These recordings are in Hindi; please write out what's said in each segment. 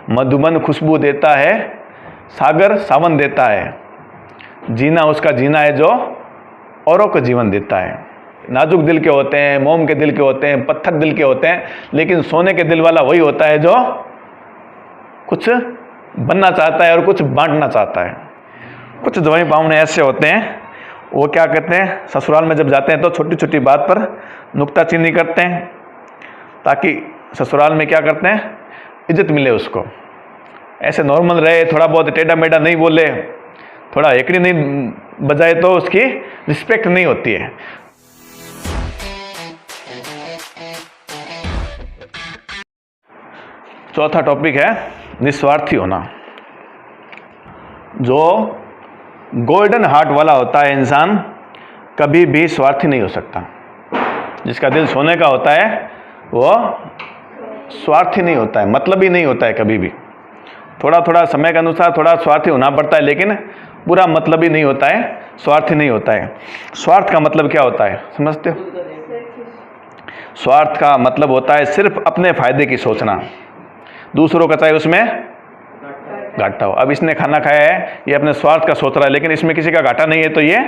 मधुबन खुशबू देता है, सागर सावन देता है, जीना उसका जीना है जो औरों को जीवन देता है। नाजुक दिल के होते हैं, मोम के दिल के होते हैं, पत्थर दिल के होते हैं, लेकिन सोने के दिल वाला वही होता है जो कुछ बनना चाहता है और कुछ बांटना चाहता है। कुछ जवाई बावने ऐसे होते हैं, वो क्या कहते हैं, ससुराल में जब जाते हैं तो छोटी छोटी बात पर नुक्ताचीनी करते हैं, ताकि ससुराल में क्या करते हैं, इज्जत मिले उसको। ऐसे नॉर्मल रहे, थोड़ा बहुत टेढ़ा मेढ़ा नहीं बोले, थोड़ा एकड़ी नहीं बजाए तो उसकी रिस्पेक्ट नहीं होती है। चौथा टॉपिक है निस्वार्थी होना। जो गोल्डन हार्ट वाला होता है इंसान, कभी भी स्वार्थी नहीं हो सकता। जिसका दिल सोने का होता है वो स्वार्थी नहीं होता है, मतलब ही नहीं होता है कभी भी। थोड़ा थोड़ा समय के अनुसार थोड़ा स्वार्थी होना पड़ता है, लेकिन पूरा मतलब ही नहीं होता है, स्वार्थी नहीं होता है। स्वार्थ का मतलब क्या होता है समझते हो? स्वार्थ का मतलब होता है सिर्फ अपने फायदे की सोचना, दूसरों का चाहे उसमें घाटा हो। अब इसने खाना खाया है, ये अपने स्वार्थ का सोच रहा है, लेकिन इसमें किसी का घाटा नहीं है, तो ये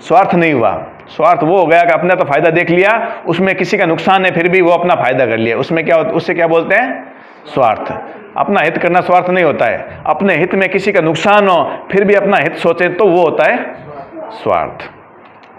स्वार्थ नहीं हुआ। स्वार्थ वो हो गया कि अपने तो फायदा देख लिया, उसमें किसी का नुकसान है फिर भी वो अपना फायदा कर लिया, उसमें क्या, उससे क्या बोलते हैं, स्वार्थ। अपना हित करना स्वार्थ नहीं होता है। अपने हित में किसी का नुकसान हो फिर भी अपना हित सोचे तो वो होता है स्वार्थ,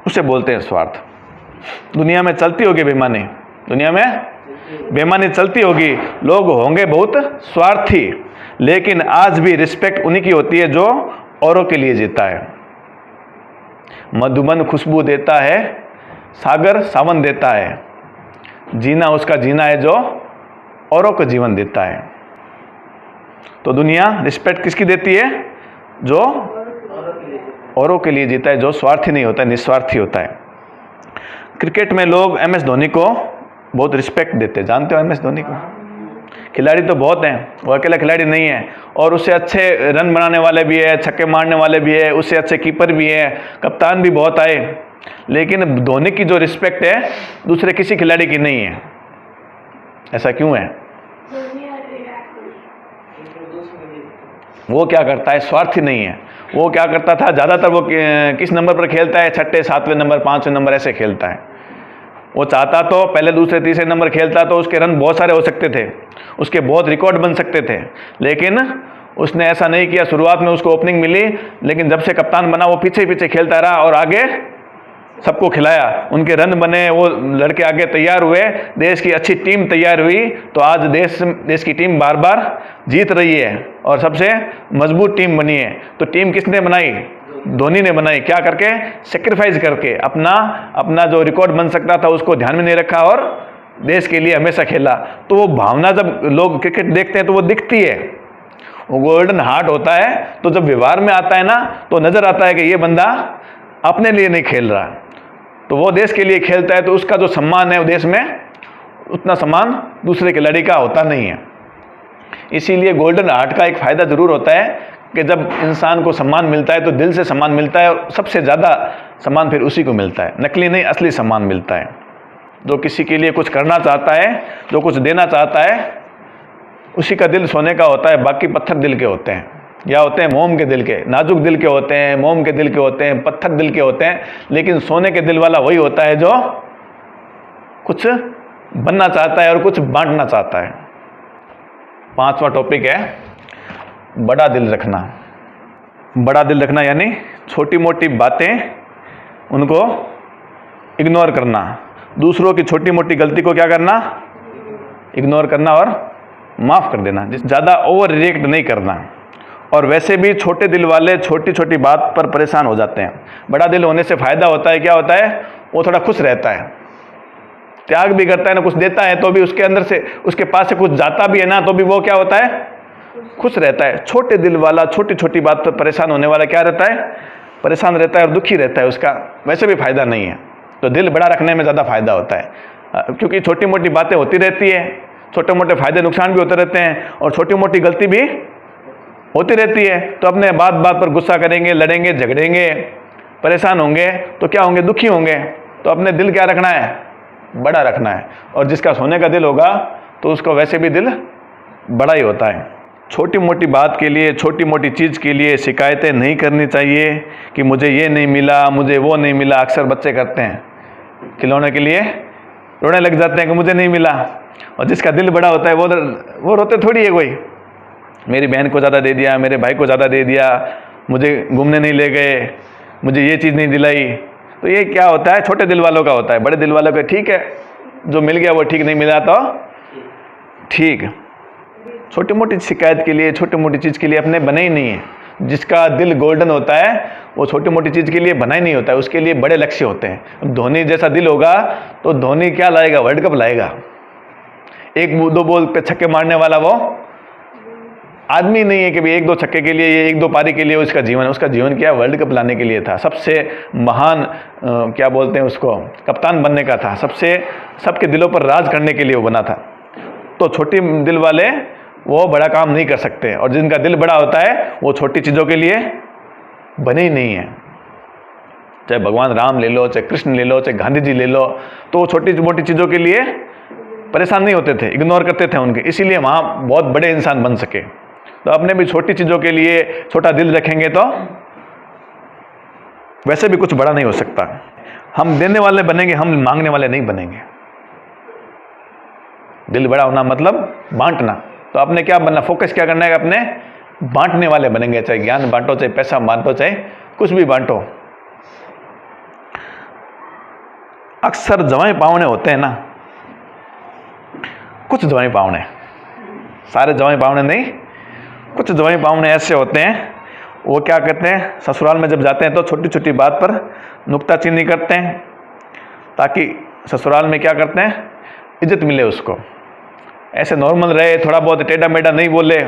उसे बोलते हैं स्वार्थ। दुनिया में चलती होगी बेईमानी, दुनिया में बेईमानी चलती होगी, लोग होंगे बहुत स्वार्थी, लेकिन आज भी रिस्पेक्ट उन्हीं की होती है जो औरों के लिए जीता है। मधुबन खुशबू देता है, सागर सावन देता है, जीना उसका जीना है जो औरों को जीवन देता है। तो दुनिया रिस्पेक्ट किसकी देती है? जो औरों के लिए जीता है, जो स्वार्थी नहीं होता है, निस्वार्थी होता है। क्रिकेट में लोग MS धोनी को बहुत रिस्पेक्ट देते हैं, जानते हो MS धोनी को? खिलाड़ी तो बहुत हैं, वो अकेला खिलाड़ी नहीं है, और उससे अच्छे रन बनाने वाले भी है, छक्के मारने वाले भी है, उससे अच्छे कीपर भी है, कप्तान भी बहुत आए, लेकिन धोनी की जो रिस्पेक्ट है दूसरे किसी खिलाड़ी की नहीं है। ऐसा क्यों है? वो क्या करता है, स्वार्थी नहीं है। वो क्या करता था, ज़्यादातर वो किस नंबर पर खेलता है, 6, 7वें नंबर, 5वें नंबर ऐसे खेलता है। वो चाहता तो पहले, दूसरे, तीसरे नंबर खेलता तो उसके रन बहुत सारे हो सकते थे, उसके बहुत रिकॉर्ड बन सकते थे, लेकिन उसने ऐसा नहीं किया। शुरुआत में उसको ओपनिंग मिली, लेकिन जब से कप्तान बना वो पीछे पीछे खेलता रहा और आगे सबको खिलाया, उनके रन बने, वो लड़के आगे तैयार हुए, देश की अच्छी टीम तैयार हुई, तो आज देश की टीम बार बार जीत रही है और सबसे मजबूत टीम बनी है। तो टीम किसने बनाई? धोनी ने बनाई। क्या करके? सेक्रीफाइस करके। अपना जो रिकॉर्ड बन सकता था उसको ध्यान में नहीं रखा और देश के लिए हमेशा खेला। तो वो भावना जब लोग क्रिकेट देखते हैं तो वो दिखती है, वो गोल्डन हार्ट होता है। तो जब व्यवहार में आता है ना तो नजर आता है कि ये बंदा अपने लिए नहीं खेल रहा, तो वो देश के लिए खेलता है, तो उसका जो सम्मान है वो देश में उतना सम्मान दूसरे खिलाड़ी का होता नहीं है। इसीलिए गोल्डन हार्ट का एक फ़ायदा ज़रूर होता है कि जब इंसान को सम्मान मिलता है तो दिल से सम्मान मिलता है, और सबसे ज़्यादा सम्मान फिर उसी को मिलता है, नकली नहीं, असली सम्मान मिलता है। जो किसी के लिए कुछ करना चाहता है, जो कुछ देना चाहता है, उसी का दिल सोने का होता है। बाकी पत्थर दिल के होते हैं, या होते हैं मोम के दिल के, नाजुक दिल के होते हैं, मोम के दिल के होते हैं, पत्थर दिल के होते हैं, लेकिन सोने के दिल वाला वही होता है जो कुछ बनना चाहता है और कुछ बांटना चाहता है। 5वां टॉपिक है बड़ा दिल रखना। बड़ा दिल रखना यानी छोटी मोटी बातें उनको इग्नोर करना, दूसरों की छोटी मोटी गलती को क्या करना, इग्नोर करना और माफ़ कर देना, ज़्यादा ओवर रिएक्ट नहीं करना। और वैसे भी छोटे दिल वाले छोटी छोटी बात पर परेशान हो जाते हैं। बड़ा दिल होने से फ़ायदा होता है, क्या होता है, वो थोड़ा खुश रहता है, त्याग भी करता है ना, कुछ देता है तो भी उसके अंदर से, उसके पास से कुछ जाता भी है ना, तो भी वो क्या होता है, खुश रहता है। छोटे दिल वाला छोटी छोटी बात पर परेशान होने वाला क्या रहता है, परेशान रहता है और दुखी रहता है, उसका वैसे भी फ़ायदा नहीं है। तो दिल बड़ा रखने में ज़्यादा फ़ायदा होता है, क्योंकि छोटी मोटी बातें होती रहती है, छोटे मोटे फ़ायदे नुकसान भी होते रहते हैं, और छोटी मोटी गलती भी होती रहती है। तो अपने बात बात पर गुस्सा करेंगे, लड़ेंगे, झगड़ेंगे, परेशान होंगे, तो क्या होंगे, दुखी होंगे। तो अपने दिल क्या रखना है, बड़ा रखना है। और जिसका सोने का दिल होगा तो उसका वैसे भी दिल बड़ा ही होता है। छोटी मोटी बात के लिए, छोटी मोटी चीज़ के लिए शिकायतें नहीं करनी चाहिए कि मुझे ये नहीं मिला, मुझे वो नहीं मिला। अक्सर बच्चे करते हैं, खिलौने के लिए रोने लग जाते हैं कि मुझे नहीं मिला। और जिसका दिल बड़ा होता है वो रोते थोड़ी है कोई, मेरी बहन को ज़्यादा दे दिया, मेरे भाई को ज़्यादा दे दिया, मुझे घूमने नहीं ले गए, मुझे ये चीज़ नहीं दिलाई। तो ये क्या होता है, छोटे दिल वालों का होता है। बड़े दिल वालों का ठीक है, जो मिल गया वो ठीक, नहीं मिला तो ठीक। छोटी मोटी शिकायत के लिए, छोटी मोटी चीज़ के लिए अपने बने ही नहीं है। जिसका दिल गोल्डन होता है वो छोटी मोटी चीज़ के लिए बना ही नहीं होता है, उसके लिए बड़े लक्ष्य होते हैं। धोनी जैसा दिल होगा तो धोनी क्या लाएगा, वर्ल्ड कप लाएगा। एक दो बॉल पे छक्के मारने वाला वो आदमी नहीं है कि भाई एक दो छक्के के लिए, ये एक दो पारी के लिए उसका जीवन क्या, वर्ल्ड कप लाने के लिए था। सबसे महान क्या बोलते हैं उसको, कप्तान बनने का था। सबके दिलों पर राज करने के लिए वो बना था। तो छोटी दिल वाले वो बड़ा काम नहीं कर सकते, और जिनका दिल बड़ा होता है वो छोटी चीज़ों के लिए बने ही नहीं है। चाहे भगवान राम ले लो, चाहे कृष्ण ले लो, चाहे गांधी जी ले लो, तो वो छोटी मोटी चीज़ों के लिए परेशान नहीं होते थे, इग्नोर करते थे उनके, इसीलिए वहाँ बहुत बड़े इंसान बन सके। तो अपने भी छोटी चीज़ों के लिए छोटा दिल रखेंगे तो वैसे भी कुछ बड़ा नहीं हो सकता। हम देने वाले बनेंगे, हम मांगने वाले नहीं बनेंगे। दिल बड़ा होना मतलब बांटना। तो आपने क्या बनना, फोकस क्या करना है, अपने बांटने वाले बनेंगे। चाहे ज्ञान बांटो, चाहे पैसा बांटो, चाहे कुछ भी बांटो। अक्सर जवाई पावने होते हैं ना, कुछ जवाई पावने, सारे जवाई पावने नहीं, कुछ जवाई पावने ऐसे होते हैं, वो क्या कहते हैं, ससुराल में जब जाते हैं तो छोटी छोटी बात पर नुक्ताचीनी करते हैं, ताकि ससुराल में क्या करते हैं, इज्जत मिले उसको। ऐसे नॉर्मल रहे, थोड़ा बहुत टेढ़ा मेढ़ा नहीं बोले,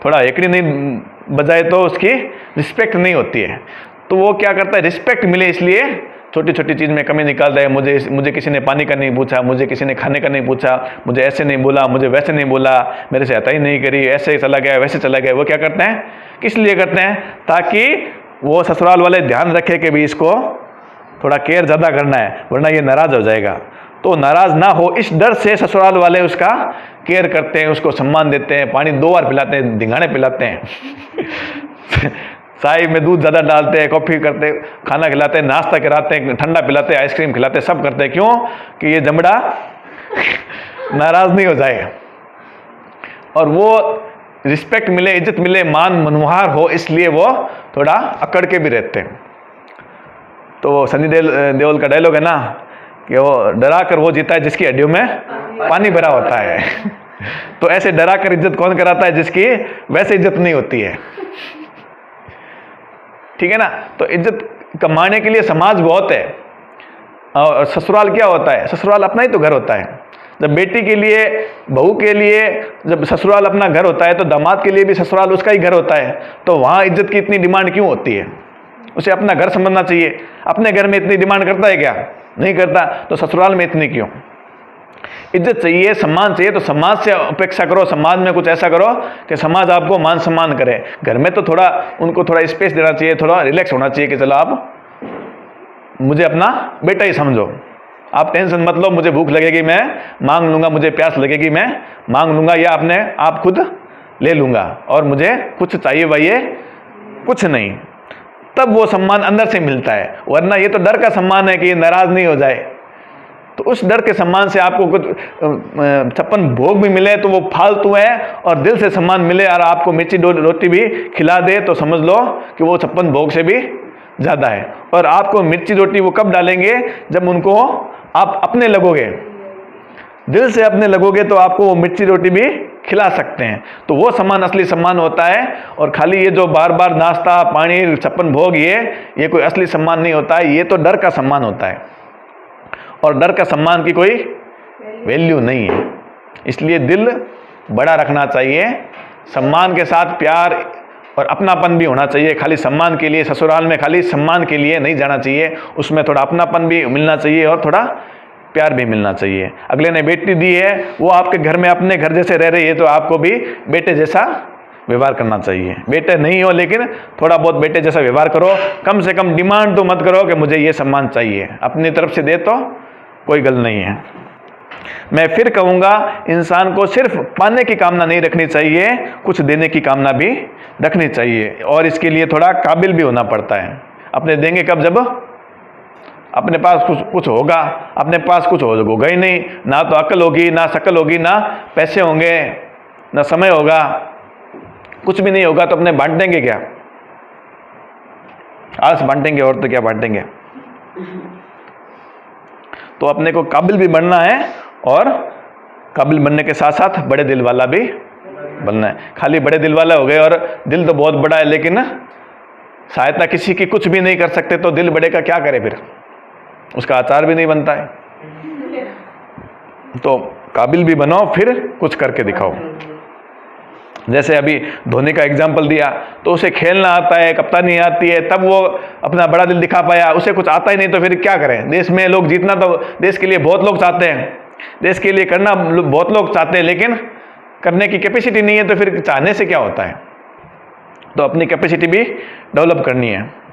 थोड़ा एकड़ी नहीं बजाए तो उसकी रिस्पेक्ट नहीं होती है। तो वो क्या करता है, रिस्पेक्ट मिले इसलिए छोटी छोटी चीज़ में कमी निकाल रहे हैं। मुझे किसी ने पानी का नहीं पूछा, मुझे किसी ने खाने का नहीं पूछा, मुझे ऐसे नहीं बोला, मुझे वैसे नहीं बोला, मेरे से हता ही नहीं करी, ऐसे ही चला गया, वैसे चला गया। वो क्या करते हैं, किस लिए करते हैं, ताकि वो ससुराल वाले ध्यान रखे कि भी इसको थोड़ा केयर ज़्यादा करना है, वरना ये नाराज़ हो जाएगा। तो नाराज़ ना हो इस डर से ससुराल वाले उसका केयर करते हैं, उसको सम्मान देते हैं, पानी 2 बार पिलाते हैं, धिंगाने पिलाते हैं चाय में दूध ज़्यादा डालते हैं, कॉफ़ी करते, खाना खिलाते हैं, नाश्ता कराते हैं, ठंडा पिलाते हैं, आइसक्रीम खिलाते हैं, सब करते हैं। क्यों कि ये जमड़ा नाराज़ नहीं हो जाए, और वो रिस्पेक्ट मिले, इज्जत मिले, मान मनोहार हो, इसलिए वो थोड़ा अकड़ के भी रहते हैं। तो सनी देओल का डायलॉग है ना कि वो डरा कर वो जीता है जिसकी हड्डियों में पानी भरा होता है तो ऐसे डरा कर इज्जत कौन कराता है, जिसकी वैसे इज्जत नहीं होती है। ठीक है ना। तो इज्जत कमाने के लिए समाज बहुत है, और ससुराल क्या होता है, ससुराल अपना ही तो घर होता है। जब बेटी के लिए, बहू के लिए जब ससुराल अपना घर होता है, तो दामाद के लिए भी ससुराल उसका ही घर होता है। तो वहाँ इज्जत की इतनी डिमांड क्यों होती है, उसे अपना घर समझना चाहिए। अपने घर में इतनी डिमांड करता है क्या, नहीं करता, तो ससुराल में इतनी क्यों। इज्जत चाहिए, सम्मान चाहिए, तो समाज से अपेक्षा करो, समाज में कुछ ऐसा करो कि समाज आपको मान सम्मान करे। घर में तो थोड़ा उनको थोड़ा स्पेस देना चाहिए, थोड़ा रिलैक्स होना चाहिए कि चलो आप मुझे अपना बेटा ही समझो, आप टेंशन मत लो, मुझे भूख लगेगी मैं मांग लूँगा, मुझे प्यास लगेगी मैं मांग लूँगा, या अपने आप खुद ले लूँगा, और मुझे कुछ चाहिए वाइए कुछ नहीं। तब वो सम्मान अंदर से मिलता है, वरना ये तो डर का सम्मान है कि ये नाराज़ नहीं हो जाए। तो उस डर के सम्मान से आपको कुछ 56 भोग भी मिले तो वो फालतू है, और दिल से सम्मान मिले और आपको मिर्ची रोटी भी खिला दे तो समझ लो कि वो 56 भोग से भी ज़्यादा है। और आपको मिर्ची रोटी वो कब डालेंगे, जब उनको आप अपने लगोगे, दिल से अपने लगोगे, तो आपको वो मिर्ची रोटी भी खिला सकते हैं। तो वो सम्मान असली सम्मान होता है। और खाली ये जो बार बार नाश्ता पानी 56 भोग, ये कोई असली सम्मान नहीं होता है, ये तो डर का सम्मान होता है, और डर का सम्मान की कोई वैल्यू नहीं है। इसलिए दिल बड़ा रखना चाहिए, सम्मान के साथ प्यार और अपनापन भी होना चाहिए। खाली सम्मान के लिए, ससुराल में खाली सम्मान के लिए नहीं जाना चाहिए, उसमें थोड़ा अपनापन भी मिलना चाहिए और थोड़ा प्यार भी मिलना चाहिए। अगले ने बेटी दी है, वो आपके घर में अपने घर जैसे रह रही है, तो आपको भी बेटे जैसा व्यवहार करना चाहिए। बेटे नहीं हो लेकिन थोड़ा बहुत बेटे जैसा व्यवहार करो, कम से कम डिमांड तो मत करो कि मुझे ये सम्मान चाहिए, अपनी तरफ से दे तो कोई गल नहीं है। मैं फिर कहूँगा, इंसान को सिर्फ पाने की कामना नहीं रखनी चाहिए, कुछ देने की कामना भी रखनी चाहिए, और इसके लिए थोड़ा काबिल भी होना पड़ता है। अपने देंगे कब? जब अपने पास कुछ होगा। अपने पास कुछ होगा ही नहीं, ना तो अक्ल होगी, ना शकल होगी, ना पैसे होंगे, ना समय होगा, कुछ भी नहीं होगा, तो अपने बांट देंगे क्या? आस बांटेंगे और तो क्या बांटेंगे। तो अपने को काबिल भी बनना है, और काबिल बनने के साथ साथ बड़े दिल वाला भी बनना है। खाली बड़े दिल वाला हो गए और दिल तो बहुत बड़ा है, लेकिन सहायता किसी की कुछ भी नहीं कर सकते, तो दिल बड़े का क्या करे फिर? उसका आचार भी नहीं बनता है। तो काबिल भी बनो, फिर कुछ करके दिखाओ। जैसे अभी धोनी का एग्जाम्पल दिया, तो उसे खेलना आता है, कप्तानी आती है, तब वो अपना बड़ा दिल दिखा पाया। उसे कुछ आता ही नहीं, तो फिर क्या करें? देश में लोग जीतना तो देश के लिए बहुत लोग चाहते हैं, देश के लिए करना बहुत लोग चाहते हैं, लेकिन करने की कैपेसिटी नहीं है, तो फिर चाहने से क्या होता है? तो अपनी कैपेसिटी भी डेवलप करनी है।